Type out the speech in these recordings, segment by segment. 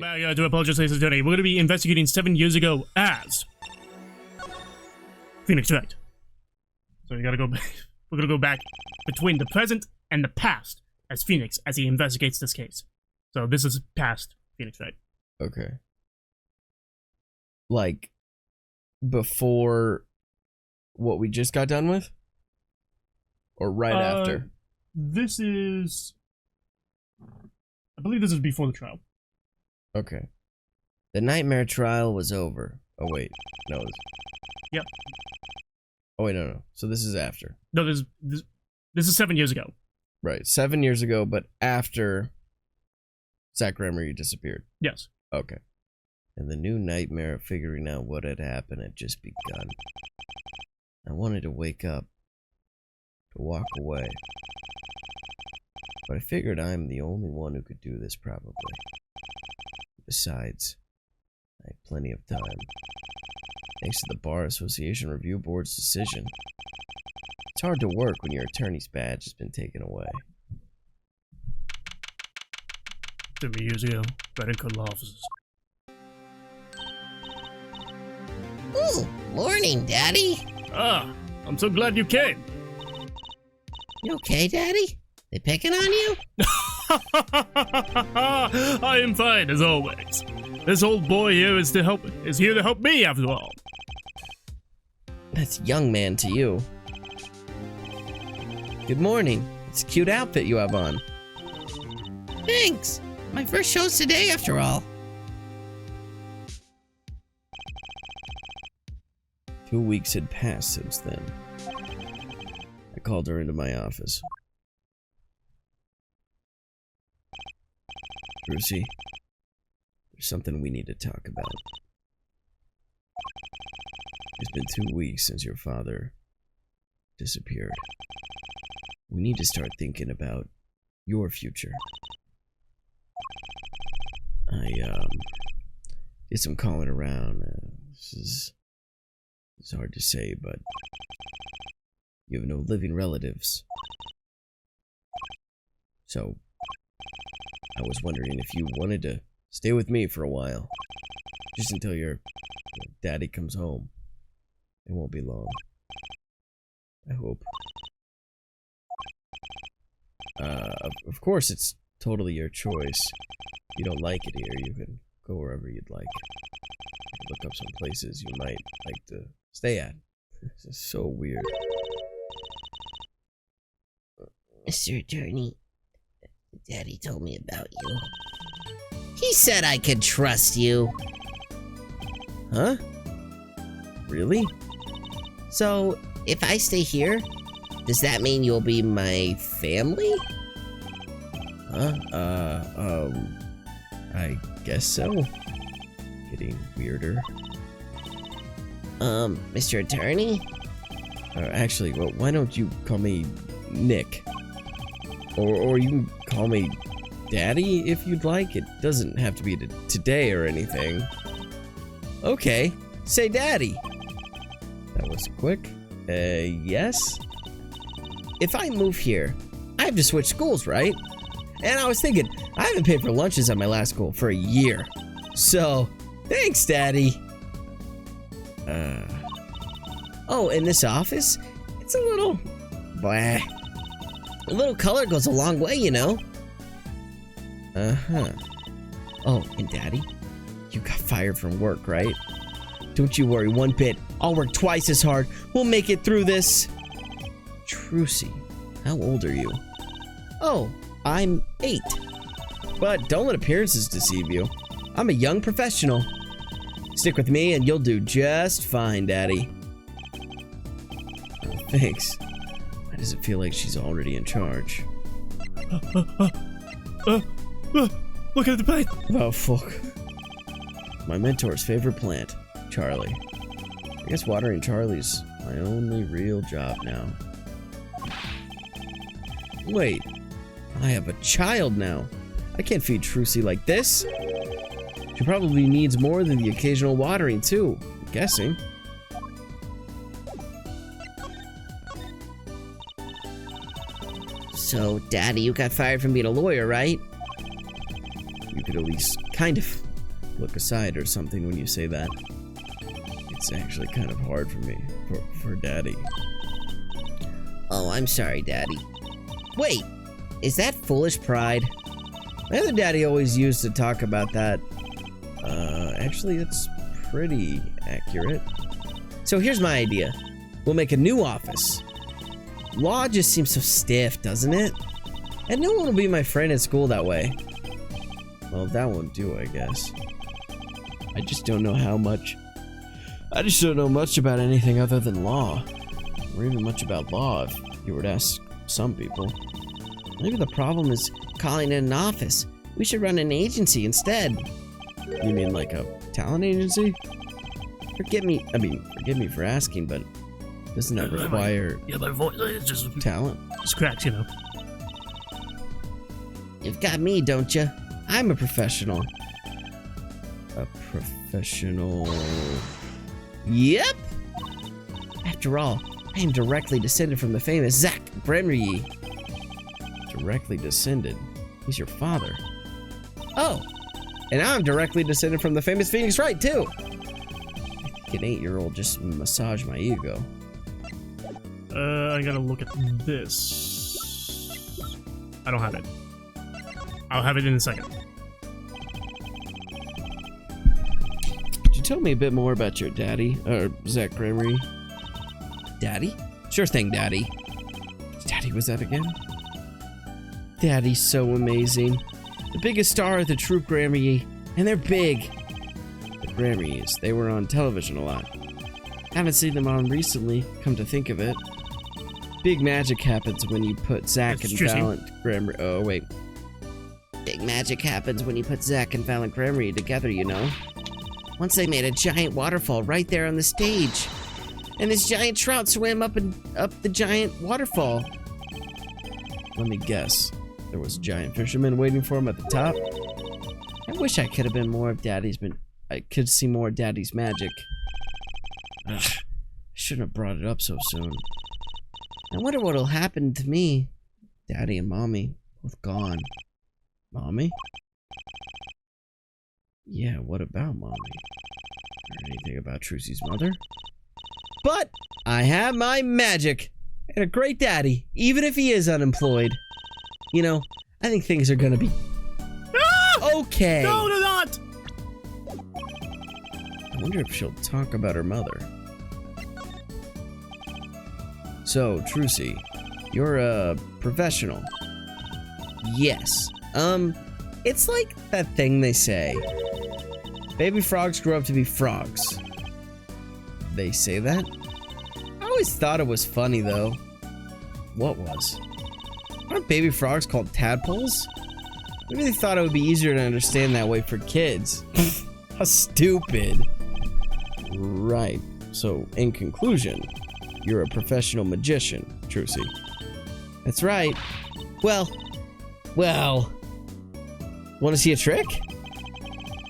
back to Apologies today. We're going to be investigating 7 years ago as Phoenix Wright. So we gotta go back. We're gonna go back between the present and the past as Phoenix as he investigates this case. So this is past Phoenix Wright. Okay. Like, before what we just got done with? Or right after? This is... I believe this is before the trial. Okay. The nightmare trial was over. Oh, wait. No. Yep. Oh, wait, no. So this is after. No, this is 7 years ago. Right. 7 years ago, but after Zach Remery disappeared. Yes. Okay. And the new nightmare of figuring out what had happened had just begun. I wanted to wake up, to walk away. But I figured I'm the only one who could do this, probably. Besides, I had plenty of time. Thanks to the Bar Association Review Board's decision. It's hard to work when your attorney's badge has been taken away. 7 years ago, right in court offices. Ooh, morning, Daddy. Ah, I'm so glad you came. You okay, Daddy? They picking on you? I am fine, as always. This old boy here is here to help me, after all. That's young man to you. Good morning. It's a cute outfit you have on. Thanks. My first show's today, after all. 2 weeks had passed since then. I called her into my office. Brucey, there's something we need to talk about. It's been 2 weeks since your father disappeared. We need to start thinking about your future. I did some calling around. It's hard to say, but you have no living relatives. So, I was wondering if you wanted to stay with me for a while. Just until your daddy comes home. It won't be long. I hope. Of course, it's totally your choice. If you don't like it here, you can go wherever you'd like. Look up some places you might like to stay at. This is so weird. Mr. Attorney, Daddy told me about you. He said I could trust you. Huh? Really? So, if I stay here, does that mean you'll be my family? Huh? I guess so. Getting weirder. Mr. Attorney? Actually, well, why don't you call me Nick? Or you can call me Daddy if you'd like. It doesn't have to be today or anything. Okay, say Daddy. That was quick. Yes? If I move here, I have to switch schools, right? And I was thinking, I haven't paid for lunches at my last school for a year. So, thanks, Daddy. Oh, in this office, it's a little blah. A little color goes a long way, you know. Uh-huh. Oh, and Daddy, you got fired from work, right? Don't you worry one bit. I'll work twice as hard. We'll make it through this. Trucy, how old are you? Oh, I'm 8. But don't let appearances deceive you. I'm a young professional. Stick with me and you'll do just fine, Daddy. Oh, thanks. Why does it feel like she's already in charge? Look at the plant. Oh, fuck. My mentor's favorite plant, Charlie. I guess watering Charlie's my only real job now. Wait, I have a child now. I can't feed Trucy like this. She probably needs more than the occasional watering, too. I'm guessing. So, Daddy, you got fired from being a lawyer, right? You could at least kind of look aside or something when you say that. It's actually kind of hard for me, for Daddy. Oh, I'm sorry, Daddy. Wait, is that foolish pride? My other daddy always used to talk about that. Actually, it's pretty accurate. So here's my idea. We'll make a new office. Law just seems so stiff, doesn't it? And no one will be my friend at school that way. Well, that won't do, I guess. I just don't know how much. I just don't know much about anything other than law. Or even much about law, if you were to ask some people. Maybe the problem is calling it an office. We should run an agency instead. You mean like a talent agency? Forgive me for asking, but doesn't that require my voice is just talent? Just cracks, you know. You've got me, don't you? I'm a professional. A professional. Yep. After all, I am directly descended from the famous Zack Gremry. Directly descended? He's your father. Oh, and I'm directly descended from the famous Phoenix Wright, too. I think an 8-year-old just massaged my ego. I gotta look at this. I don't have it. I'll have it in a second. Could you tell me a bit more about your daddy, or Zack Gremry? Daddy? Sure thing, Daddy. Whose daddy was that again? Daddy's so amazing. The biggest star of the troupe Gremry, and they're big. The Gremrys, they were on television a lot. Haven't seen them on recently, come to think of it. Big magic happens when you put Zack and Valiant Gremry. Oh, wait. Big magic happens when you put Zack and Valiant Gremry together, you know. Once they made a giant waterfall right there on the stage. And this giant trout swam up the giant waterfall. Let me guess. There was a giant fisherman waiting for him at the top. I wish I could have been more of Daddy's, but I could see more of Daddy's magic. Ugh, I shouldn't have brought it up so soon. I wonder what'll happen to me. Daddy and Mommy, both gone. Mommy? Yeah, what about Mommy? Or anything about Trucy's mother? But I have my magic and a great daddy, even if he is unemployed. You know, I think things are gonna be okay. No, they're not! I wonder if she'll talk about her mother. So, Trucy, you're a professional. Yes. It's like that thing they say. Baby frogs grow up to be frogs. They say that? I always thought it was funny, though. What was? Aren't baby frogs called tadpoles? Maybe they thought it would be easier to understand that way for kids. How stupid. Right. So, in conclusion, you're a professional magician, Trucy. That's right. Well. Want to see a trick?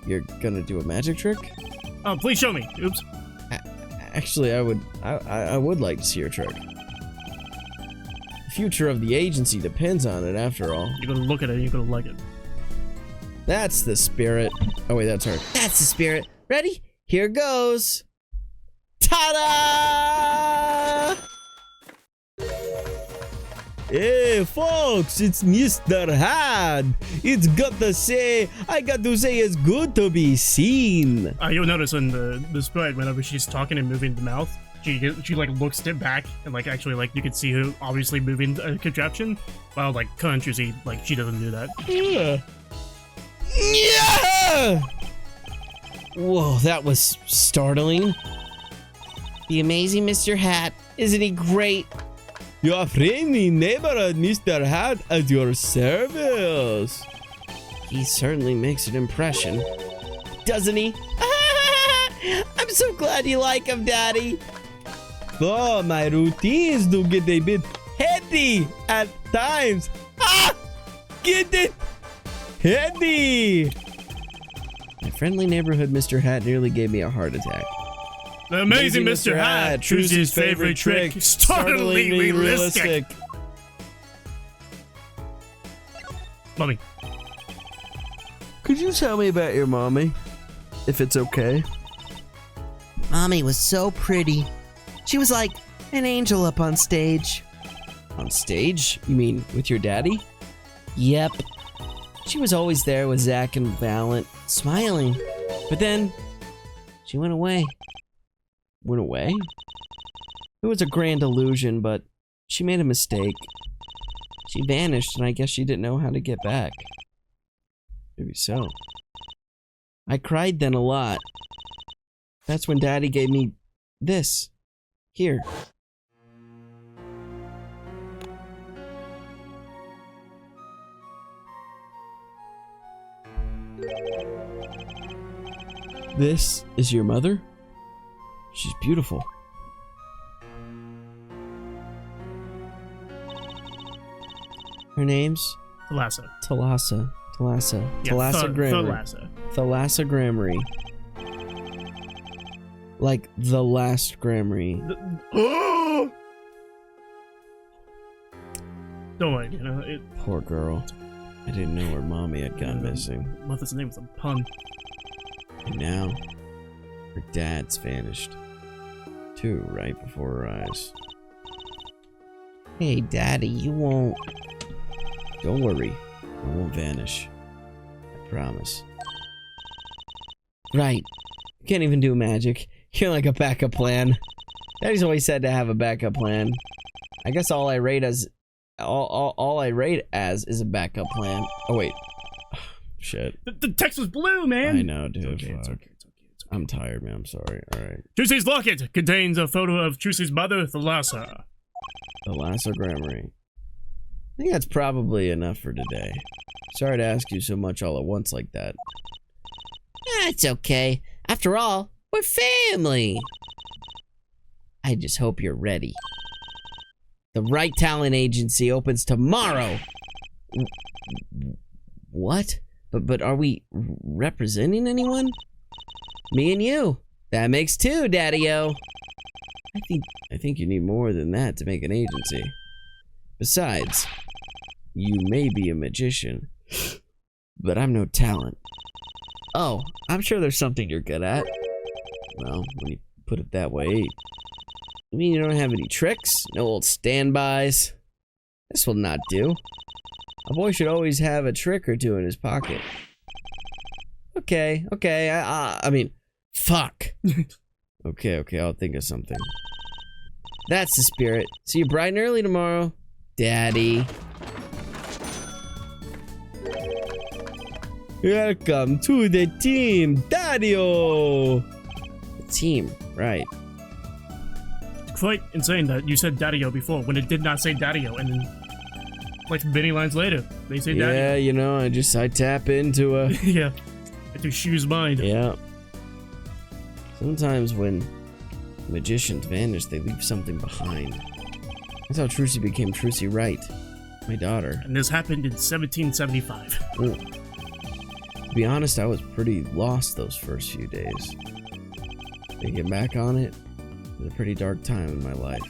You're gonna do a magic trick? Oh, please show me. Oops. Actually, I would like to see your trick. The future of the agency depends on it, after all. You're gonna look at it and you're gonna like it. That's the spirit. Oh wait, that's her. That's the spirit. Ready? Here goes. Ta-da! Hey folks, it's Mr. Hat. I got to say it's good to be seen. You'll notice in the sprite, whenever she's talking and moving the mouth, she like looks it back and like actually like you can see her obviously moving a contraption. While like Country, like she doesn't do that. Yeah! Whoa, that was startling. The amazing Mr. Hat, isn't he great? Your friendly neighborhood Mr. Hat at your service. He certainly makes an impression. Doesn't he? I'm so glad you like him, Daddy. Oh, my routines do get a bit heady at times. Ah! Get it? Heady! My friendly neighborhood Mr. Hat nearly gave me a heart attack. The amazing Mr. Hat, Trucy's favorite trick, startlingly realistic. Mommy. Could you tell me about your mommy? if it's okay. Mommy was so pretty. She was like an angel up on stage. On stage? You mean with your daddy? Yep. She was always there with Zach and Valent, smiling. But then, she went away. Went away? It was a grand illusion, but she made a mistake. She vanished, and I guess she didn't know how to get back. Maybe so. I cried then a lot. That's when Daddy gave me this. Here. This is your mother? She's beautiful. Her name's Thalassa. Thalassa. Yeah, Thalassa Grammar. Thalassa. Thalassa Grammar. Like the last Grammar. Don't worry, you know, it. Poor girl. I didn't know her mommy had gone missing. What's name was a pun. And now, her dad's vanished. Too, right before her eyes. Hey, Daddy, you won't. Don't worry. I won't vanish. I promise. Right. You can't even do magic. You're like a backup plan. Daddy's always said to have a backup plan. I guess all I rate as is a backup plan. Oh wait. Shit. The text was blue, man. I know, dude. It's okay, it's Fuck. okay, it's okay, it's okay. I'm tired, man. I'm sorry. Alright. Juicy's locket contains a photo of Juicy's mother, Thalassa. Thalassa Grammar. I think that's probably enough for today. Sorry to ask you so much all at once like that. It's okay. After all, we're family. I just hope you're ready. The Right Talent Agency opens tomorrow. What? But are we representing anyone? Me and you. That makes two, Daddy-o. I think you need more than that to make an agency. Besides, you may be a magician, but I'm no talent. Oh, I'm sure there's something you're good at. Well, when you put it that way, You mean you don't have any tricks? No old standbys? This will not do. A boy should always have a trick or two in his pocket. Okay, I mean, fuck. okay, I'll think of something. That's the spirit. See you bright and early tomorrow, Daddy. Welcome to the team, Daddy-o! The team, right. It's quite insane that you said Daddy-o before when it did not say Daddy-o, and then, like, many lines later, they say Daddy-o. Yeah, you know, I tap into a... Yeah. Into Shu's mind. Yeah. Sometimes when magicians vanish, they leave something behind. That's how Trucy became Trucy Wright, my daughter. And this happened in 1775. To be honest, I was pretty lost those first few days. Thinking back on it, it was a pretty dark time in my life.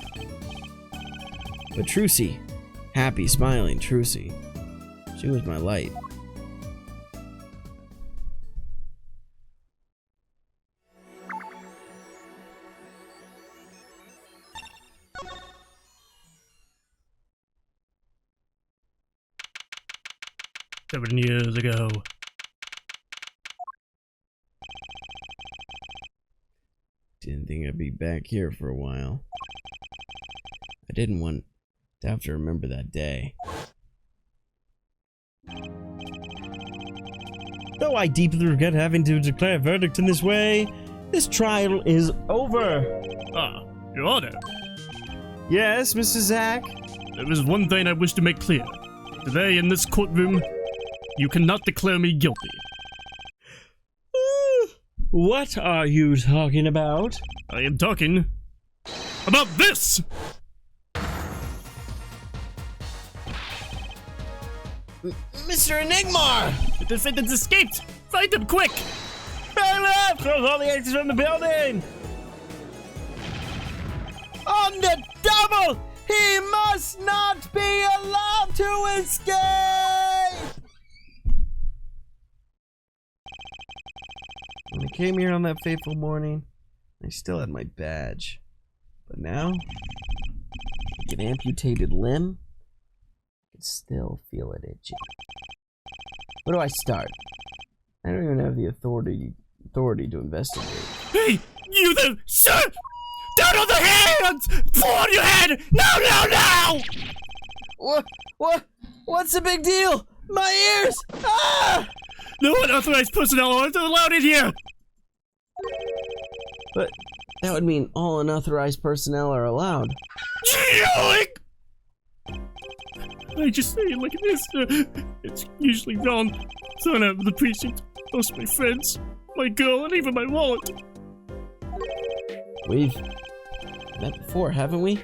But Trucy, happy, smiling Trucy, she was my light. Seven years ago. Didn't think I'd be back here for a while. I didn't want to have to remember that day. Though I deeply regret having to declare a verdict in this way, this trial is over. Ah, Your Honor. Yes, Mr. Zack? There is one thing I wish to make clear. Today in this courtroom, you cannot declare me guilty. What are you talking about? I am talking about this! Mr. Enigma! The defendants escaped! Find them quick! Close all the exits from the building! On the double! He must not be allowed to escape! When I came here on that fateful morning, I still had my badge. But now, like an amputated limb, I can still feel it itching. Where do I start? I don't even have the authority to investigate. Hey, you there, sir! Down on the hands! Fall on your head! No! What's the big deal? My ears! Ah! No unauthorized personnel are allowed in here! But that would mean all unauthorized personnel are allowed. Yoink! I just say it like it is, sir. It's usually wrong. Thrown out of the precinct. Lost my friends, my girl, and even my wallet. We've met before, haven't we?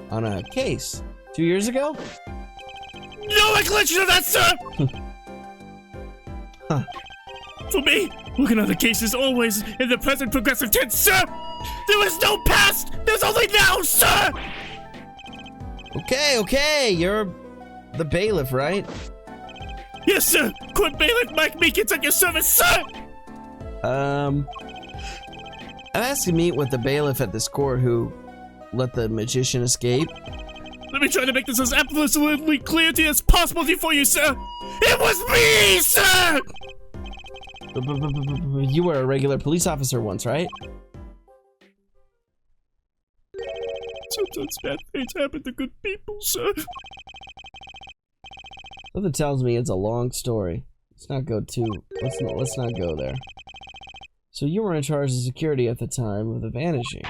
On a case 2 years ago? No recollection of that, sir! Huh. For me, looking at the case is always in the present progressive tense, sir! There is no past! There's only now, sir! Okay, you're the bailiff, right? Yes, sir! Court bailiff Mike Meekins at your service, sir! I'm asked to meet with the bailiff at this court who let the magician escape. Let me try to make this as absolutely clear to you as possible for you, sir! It was me, sir! You were a regular police officer once, right? Sometimes bad things happen to good people, sir. Something tells me it's a long story. Let's not go there. So you were in charge of security at the time of the vanishing.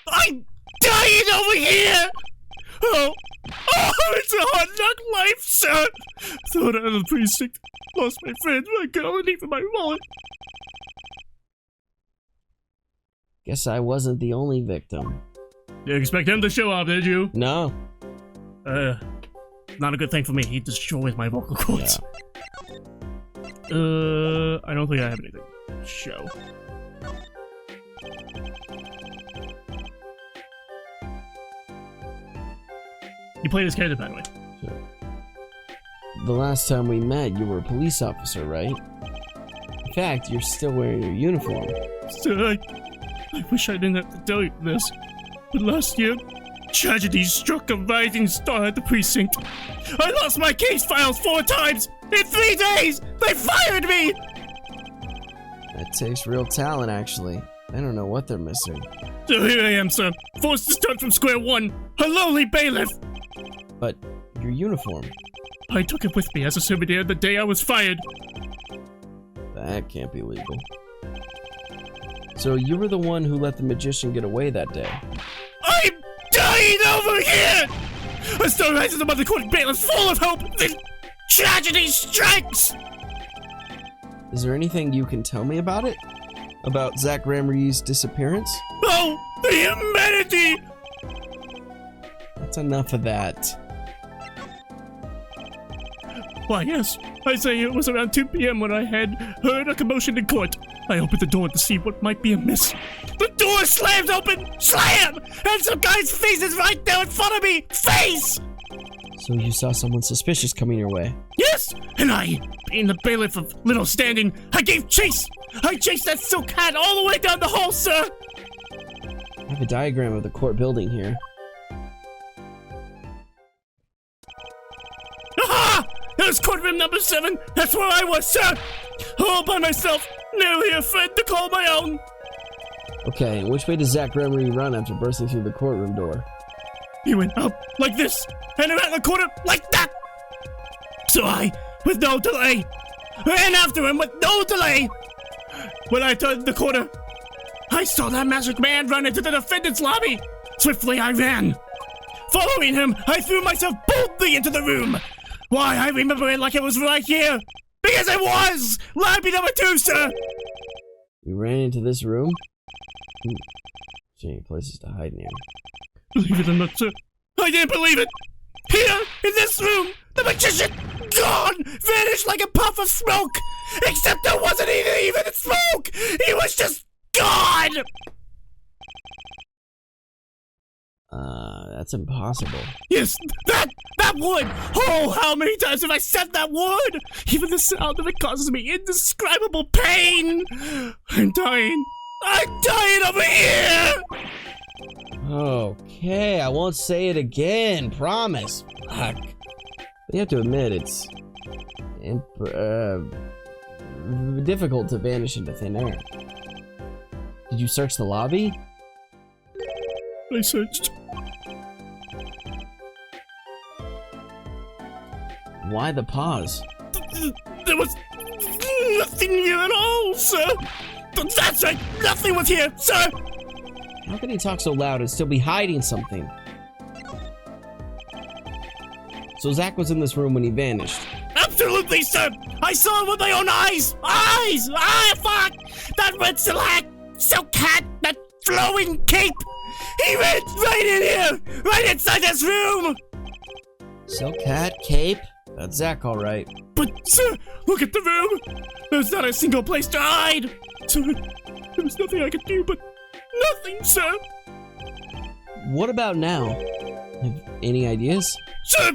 I'm dying over here! Oh, it's a hard knock life, sir! Thrown out of the precinct. Lost my friends, my girl, and even my wallet. Guess I wasn't the only victim. You expect him to show up, did you? No. Not a good thing for me. He destroys my vocal cords. Yeah. I don't think I have anything to show. You play this character, by the way. Sure. The last time we met, you were a police officer, right? In fact, you're still wearing your uniform. Sir, I wish I didn't have to tell you this, but last year, tragedy struck a rising star at the precinct. I lost my case files 4 times! In 3 days! They fired me! That takes real talent, actually. I don't know what they're missing. So here I am, sir, forced to start from square one, a lowly bailiff! But your uniform. I took it with me as a souvenir the day I was fired. That can't be legal. So you were the one who let the magician get away that day. I'm dying over here! A star rises above the court bailiff full of hope, then tragedy strikes! Is there anything you can tell me about it? About Zach Ramrey's disappearance? Oh, the humanity! That's enough of that. Why, yes. I say it was around 2 p.m. when I had heard a commotion in court. I opened the door to see what might be amiss. The door slams open! Slam! And some guy's face is right there in front of me! Face! So you saw someone suspicious coming your way? Yes! And I, being the bailiff of Little Standing, I gave chase! I chased that silk hat all the way down the hall, sir! I have a diagram of the court building here. Aha! That was courtroom number 7! That's where I was, sir! All by myself, nearly a friend to call my own! Okay, which way does Zach Ramrey run after bursting through the courtroom door? He went up like this, and around the corner like that! So I, with no delay, ran after him with no delay! When I turned the corner, I saw that magic man run into the defendant's lobby! Swiftly I ran. Following him, I threw myself boldly into the room! Why, I remember it like it was right here! Because it was! Lobby number 2, sir! You ran into this room? See any places to hide near. Believe it or not, sir, I didn't believe it! Here, in this room, the magician, gone! Vanished like a puff of smoke! Except there wasn't even smoke! He was just gone! That's impossible. Yes, that would! Oh, how many times have I said that would? Even the sound of it causes me indescribable pain! I'm dying! I'm dying over here! Okay, I won't say it again, promise. Fuck. But you have to admit, it's difficult to vanish into thin air. Did you search the lobby? I searched. Why the pause? There was nothing here at all, sir! That's right! Nothing was here, sir! How can he talk so loud and still be hiding something? So Zach was in this room when he vanished. Absolutely, sir! I saw it with my own eyes! Eyes! Ah, fuck! That red silk hat! That flowing cape! He went right in here! Right inside this room! Silk hat, cape? That's Zach, all right. But, sir, look at the room! There's not a single place to hide! Sir, there was nothing I could do, but nothing, sir! What about now? Have any ideas? Sir!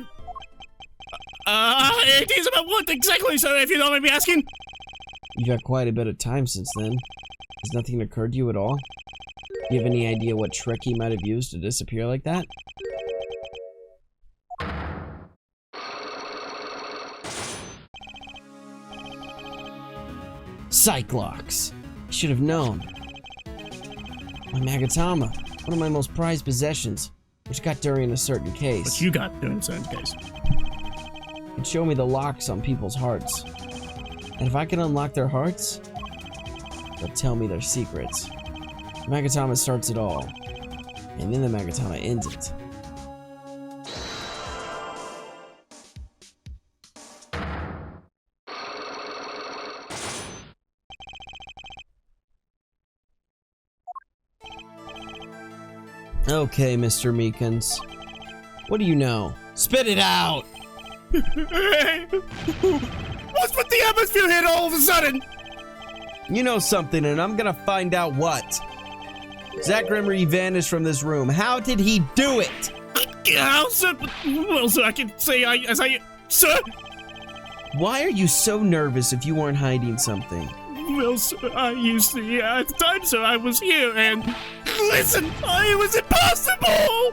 Ideas about what exactly, sir, if you don't mind me asking? You got quite a bit of time since then. Has nothing occurred to you at all? Do you have any idea what trick he might have used to disappear like that? Cyclox! I should have known. My Magatama, one of my most prized possessions, which got during a certain case. What you got during a certain case? It showed me the locks on people's hearts. And if I can unlock their hearts, they'll tell me their secrets. The Magatama starts it all, and then the Magatama ends it. Okay, Mr. Meekins. What do you know? Spit it out! What's with the atmosphere here all of a sudden? You know something, and I'm gonna find out what. Zach Gremery vanished from this room. How did he do it? How, sir? Well, sir, I can say sir? Why are you so nervous if you weren't hiding something? Well, sir, at the time, sir, I was here, and listen, it was impossible!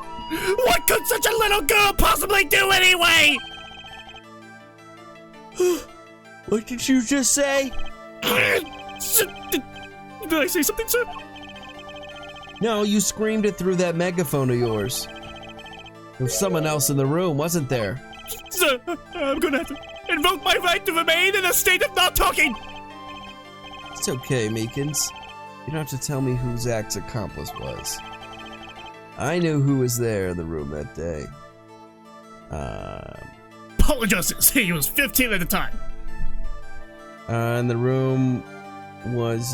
What could such a little girl possibly do anyway? What did you just say? Did I say something, sir? No, you screamed it through that megaphone of yours. There was someone else in the room, wasn't there? Sir, I'm gonna have to invoke my right to remain in a state of not talking! It's okay, Meekins. You don't have to tell me who Zach's accomplice was. I knew who was there in the room that day. Apologizes, he was 15 at the time. And the room was,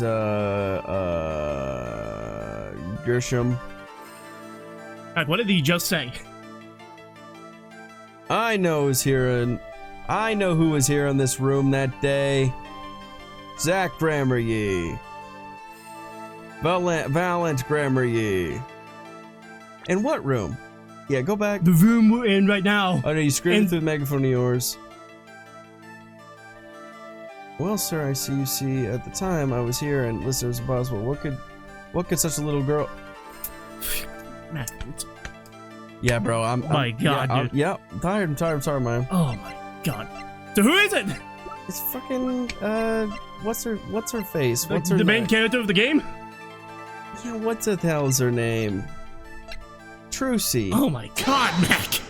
Gershom. What did he just say? I know who was here in this room that day. Zach Gremery. Valent Gremery. In what room? Yeah, go back. The room we're in right now. Oh no, you screamed through the megaphone of yours. Well, sir, I see you see. At the time, I was here, and listen, it was impossible. What could such a little girl? Man, Yeah, bro. my God, dude. Yeah, I'm tired. I'm sorry, man. Oh my God. So who is it? It's fucking what's her face? What's her the name? main character of the game? Yeah, what the hell is her name? Trucy. Oh my God, Mac.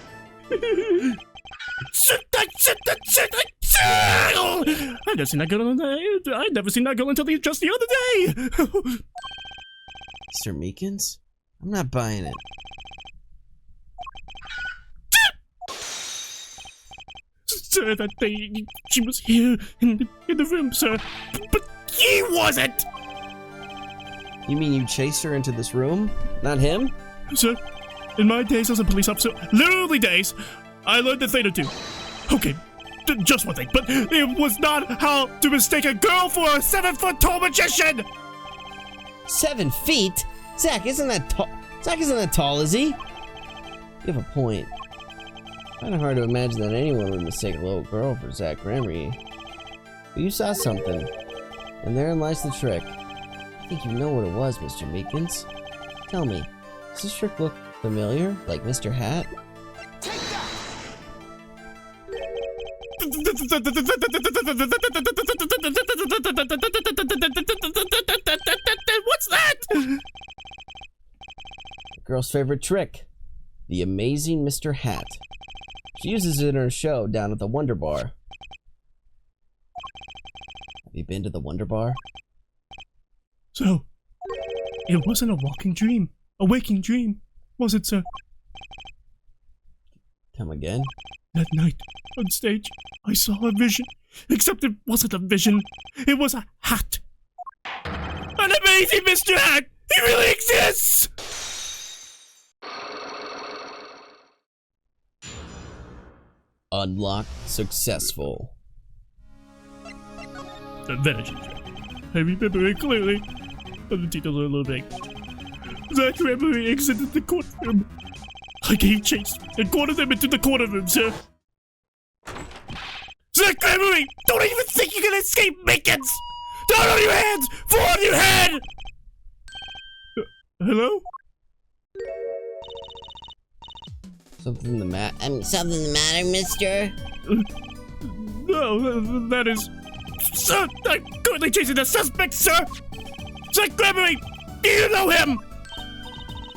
I never seen that girl until just the other day. Mr. Meekins? I'm not buying it. Sir, that day she was here in the room, sir, but he wasn't. You mean you chased her into this room? Not him? Sir, in my days as a police officer, literally days, I learned a thing or two. Okay, just one thing, but it was not how to mistake a girl for a 7-foot tall magician. 7 feet? Zach isn't that tall. Zach isn't that tall, is he? You have a point. Kinda hard to imagine that anyone would mistake a little girl for Zach Gremory. But you saw something, and therein lies the trick. I think you know what it was, Mr. Meekins. Tell me, does this trick look familiar, like Mr. Hat? What's that? The girl's favorite trick, the amazing Mr. Hat. She uses it in her show down at the Wonder Bar. Have you been to the Wonder Bar? So, it wasn't a waking dream, a waking dream, was it, sir? Come again? That night, on stage, I saw a vision. Except it wasn't a vision, it was a hat. An amazing Mr. Hat! He really exists! Unlock successful. The vanishing trick. I remember it clearly, but the details are a little vague. Zach Gremory exited the courtroom. I gave chase and cornered him into the corner room, sir. Zach Gremory! Don't even think you can escape Mickens! Down on your hands! Fall on your head! Hello? Something the matter? Something the matter, mister? No, that is... Sir, I'm currently chasing the suspect, sir! Zach Gremory! Do you know him?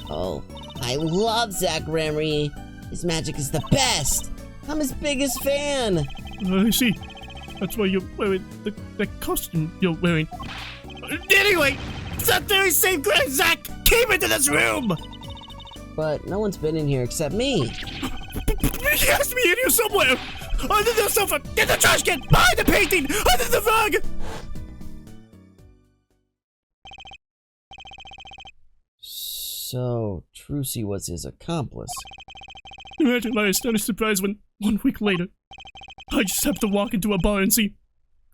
Oh, I love Zach Gremory. His magic is the best. I'm his biggest fan. I see. That's why you're wearing the costume you're wearing. Anyway, that very same guy, Zach, came into this room! But no one's been in here except me. He has to be in here somewhere! Under the sofa, in the trash can, behind the painting, under the rug! So, Trucy was his accomplice. Imagine my astonished surprise when, 1 week later, I just happened to walk into a bar and see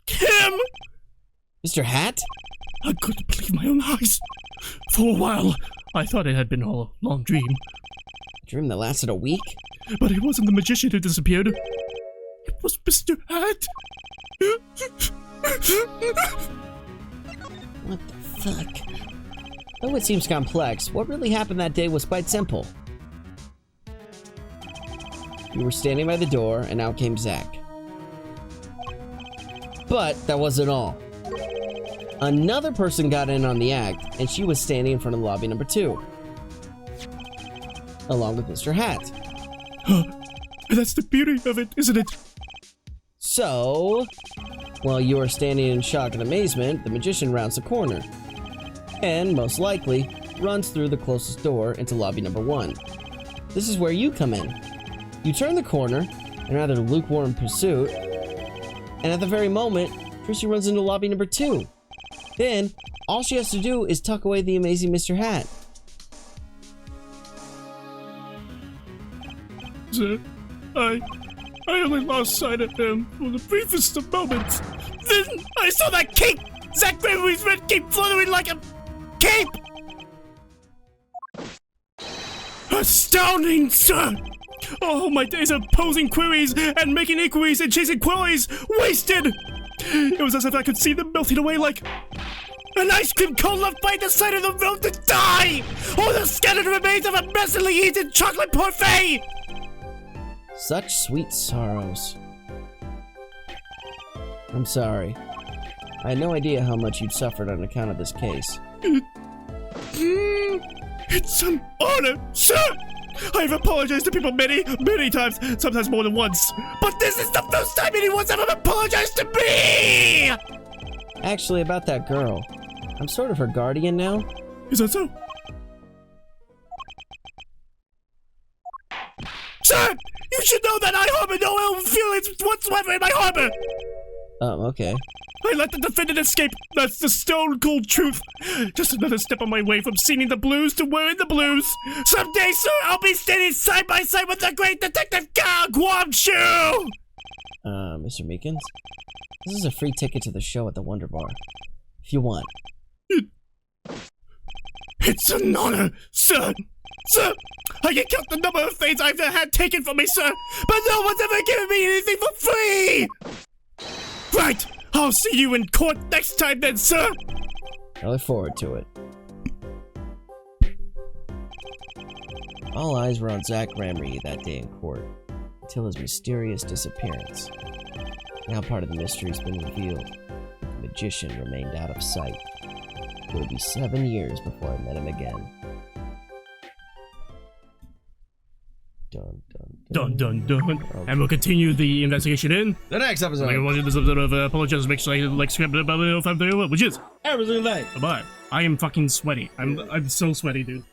him! Mr. Hat? I couldn't believe my own eyes. For a while, I thought it had been all a long dream. A dream that lasted a week? But it wasn't the magician who disappeared. It was Mr. Hat. What the fuck? Though it seems complex, what really happened that day was quite simple. You were standing by the door, and out came Zach. But that wasn't all. Another person got in on the act, and she was standing in front of lobby number 2. Along with Mr. Hat. That's the beauty of it, isn't it? So, while you are standing in shock and amazement, the magician rounds the corner. And, most likely, runs through the closest door into lobby number 1. This is where you come in. You turn the corner, in rather lukewarm pursuit, and at the very moment, Trucy runs into lobby number 2. Then, all she has to do is tuck away the amazing Mr. Hat. Sir, I only lost sight of him for the briefest of moments. Then I saw that cape! Zach Gremory's red cape fluttering like a cape! Astounding, sir! All my days of posing queries and making inquiries and chasing queries wasted! It was as if I could see them melting away like an ice cream cone left by the side of the road to die! Or the scattered remains of a messily eaten chocolate parfait! Such sweet sorrows. I'm sorry. I had no idea how much you'd suffered on account of this case. It's an honor, sir! I've apologized to people many, many times, sometimes more than once. But this is the first time anyone's ever apologized to me! Actually, about that girl. I'm sort of her guardian now. Is that so? Sir! You should know that I harbor no ill feelings whatsoever in my harbor! Okay. I let the defendant escape. That's the stone cold truth. Just another step on my way from singing the blues to wearing the blues. Someday, sir, I'll be standing side by side with the great detective Guam Shu! Mr. Meekins? This is a free ticket to the show at the Wonder Bar. If you want. It's an honor, sir. Sir, I can count the number of things I've had taken from me, sir, but no one's ever given me anything for free! Right, I'll see you in court next time then, sir! I look forward to it. All eyes were on Zach Gramry that day in court, until his mysterious disappearance. Now part of the mystery's been revealed. The magician remained out of sight. It would be 7 years before I met him again. Dun dun Dun dun dun. And we'll continue the investigation in. The next I episode. want to do this episode of Apologize, make sure I like subscribe, which is Every single day. bye-bye. I am fucking sweaty. I'm so sweaty, dude.